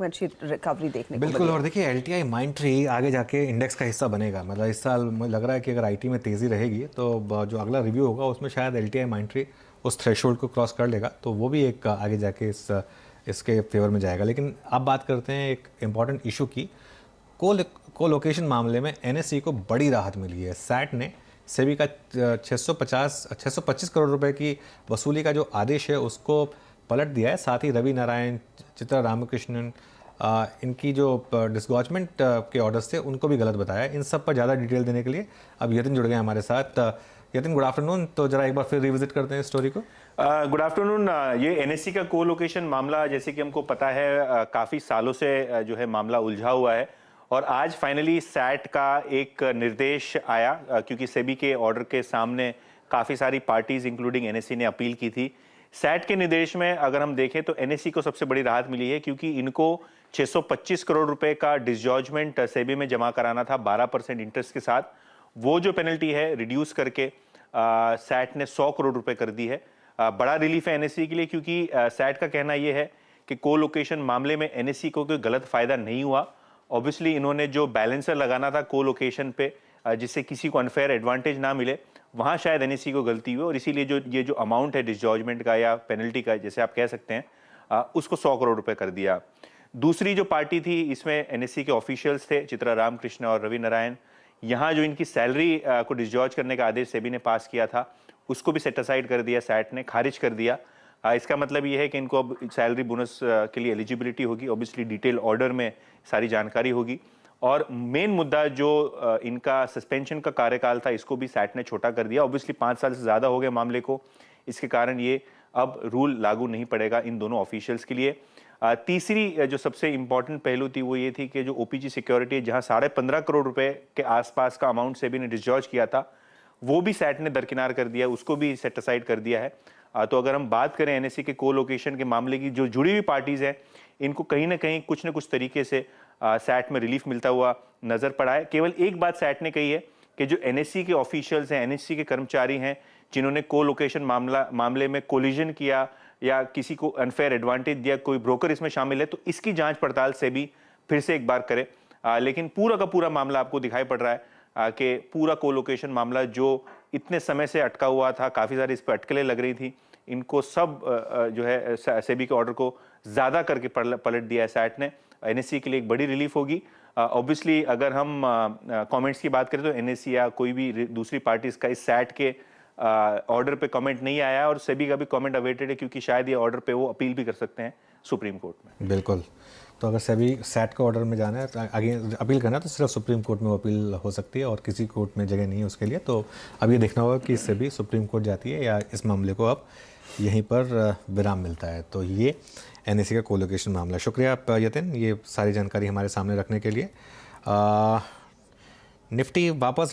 में अच्छी रिकवरी देखने को बिल्कुल। मिली। और देखिए एलटीआई माइंडट्री आगे जाके इंडेक्स का हिस्सा बनेगा। मतलब इस साल मुझे लग रहा है कि अगर आईटी में तेज़ी रहेगी तो जो अगला रिव्यू होगा उसमें शायद एलटीआई माइंडट्री उस थ्रेशोल्ड को क्रॉस कर लेगा, तो वो भी एक आगे जाके इसके फेवर में जाएगा। लेकिन अब बात करते हैं एक इम्पॉर्टेंट इशू की। कोलोकेशन मामले में एनएसई को बड़ी राहत मिली है। सैट ने सेबी का 625 करोड़ रुपए की वसूली का जो आदेश है उसको पलट दिया है। साथ ही रवि नारायण, चित्रा रामकृष्णन, इनकी जो डिसगॉजमेंट के ऑर्डर्स थे उनको भी गलत बताया। इन सब पर ज़्यादा डिटेल देने के लिए अब यतिन जुड़ गए हमारे साथ। Yatin, good afternoon. तो जरा एक बार फिर रिविजिट करते हैं स्टोरी को। Good afternoon. ये एनएससी का को लोकेशन मामला, जैसे कि हमको पता है, काफ़ी सालों से जो है मामला उलझा हुआ है और आज फाइनली सैट का एक निर्देश आया, क्योंकि सेबी के ऑर्डर के सामने काफ़ी सारी पार्टीज इंक्लूडिंग एनएससी ने अपील की थी। सैट के निर्देश में अगर हम देखें तो एनएससी को सबसे बड़ी राहत मिली है, क्योंकि इनको 625 करोड़ रुपए का डिसजॉर्जमेंट सेबी में जमा कराना था 12% इंटरेस्ट के साथ। वो जो पेनल्टी है रिड्यूस करके सैट ने 100 करोड़ रुपए कर दी है। बड़ा रिलीफ है एनएससी के लिए, क्योंकि सैट का कहना यह है कि को लोकेशन मामले में एनएससी को कोई गलत फायदा नहीं हुआ। ऑब्वियसली इन्होंने जो बैलेंसर लगाना था को लोकेशन पे, जिससे किसी को अनफेयर एडवांटेज ना मिले, वहां शायद एनएससी को गलती हुई और इसीलिए जो अमाउंट है डिसजॉर्जमेंट का या पेनल्टी का, जैसे आप कह सकते हैं, उसको 100 करोड़ रुपए कर दिया। दूसरी जो पार्टी थी इसमें एनएससी के ऑफिशियल्स थे, चित्रा रामकृष्ण और रवि नारायण। यहाँ जो इनकी सैलरी को डिसजॉर्ज करने का आदेश सेबी ने पास किया था उसको भी सेट असाइड कर दिया, सैट ने खारिज कर दिया। इसका मतलब ये है कि इनको अब सैलरी बोनस के लिए एलिजिबिलिटी होगी। ऑब्वियसली डिटेल ऑर्डर में सारी जानकारी होगी। और मेन मुद्दा जो इनका सस्पेंशन का कार्यकाल था, इसको भी सैट ने छोटा कर दिया। ऑब्वियसली 5 साल से ज़्यादा हो गए मामले को, इसके कारण ये अब रूल लागू नहीं पड़ेगा इन दोनों ऑफिशियल्स के लिए। तीसरी जो सबसे इंपॉर्टेंट पहलू थी वो ये थी कि जो ओपीजी सिक्योरिटी, जहां 15.5 करोड़ रुपए के आसपास का अमाउंट सेबी ने डिसजॉर्ज किया था, वो भी सैट ने दरकिनार कर दिया, उसको भी सेट असाइड कर दिया है। तो अगर हम बात करें एनएससी के को लोकेशन के मामले की, जो जुड़ी हुई पार्टीज हैं, इनको कहीं ना कहीं कुछ न कुछ तरीके से सैट में रिलीफ मिलता हुआ नजर पड़ा है। केवल एक बात सैट ने कही है कि जो एनएससी के ऑफिशियल्स हैं, एनएससी के कर्मचारी हैं, जिन्होंने को लोकेशन मामले में कोलिजन किया या किसी को अनफेयर एडवांटेज दिया, कोई ब्रोकर इसमें शामिल है, तो इसकी जांच पड़ताल सेबी फिर से एक बार करे। लेकिन पूरा का पूरा मामला आपको दिखाई पड़ रहा है कि पूरा कोलोकेशन मामला जो इतने समय से अटका हुआ था, काफ़ी सारी इस पर अटकलें लग रही थी, इनको सब जो है सेबी के ऑर्डर को ज़्यादा करके पलट दिया है सैट ने। एनएससी के लिए एक बड़ी रिलीफ होगी। ऑब्वियसली अगर हम कमेंट्स की बात करें तो एनएससी या कोई भी दूसरी पार्टी इसका इस सैट के ऑर्डर पे कमेंट नहीं आया और सेबी का भी कमेंट अवेटेड है, क्योंकि शायद ये ऑर्डर पे वो अपील भी कर सकते हैं सुप्रीम कोर्ट में। बिल्कुल। तो अगर सेबी सैट का ऑर्डर में जाना है, तो आगे अपील करना है, तो सिर्फ सुप्रीम कोर्ट में वो अपील हो सकती है और किसी कोर्ट में जगह नहीं है उसके लिए। तो अब ये देखना होगा कि सेबी सुप्रीम कोर्ट जाती है या इस मामले को अब यहीं पर विराम मिलता है। तो ये एनएससी का कोलोकेशन मामला। शुक्रिया यतिन, ये सारी जानकारी हमारे सामने रखने के लिए। निफ्टी वापस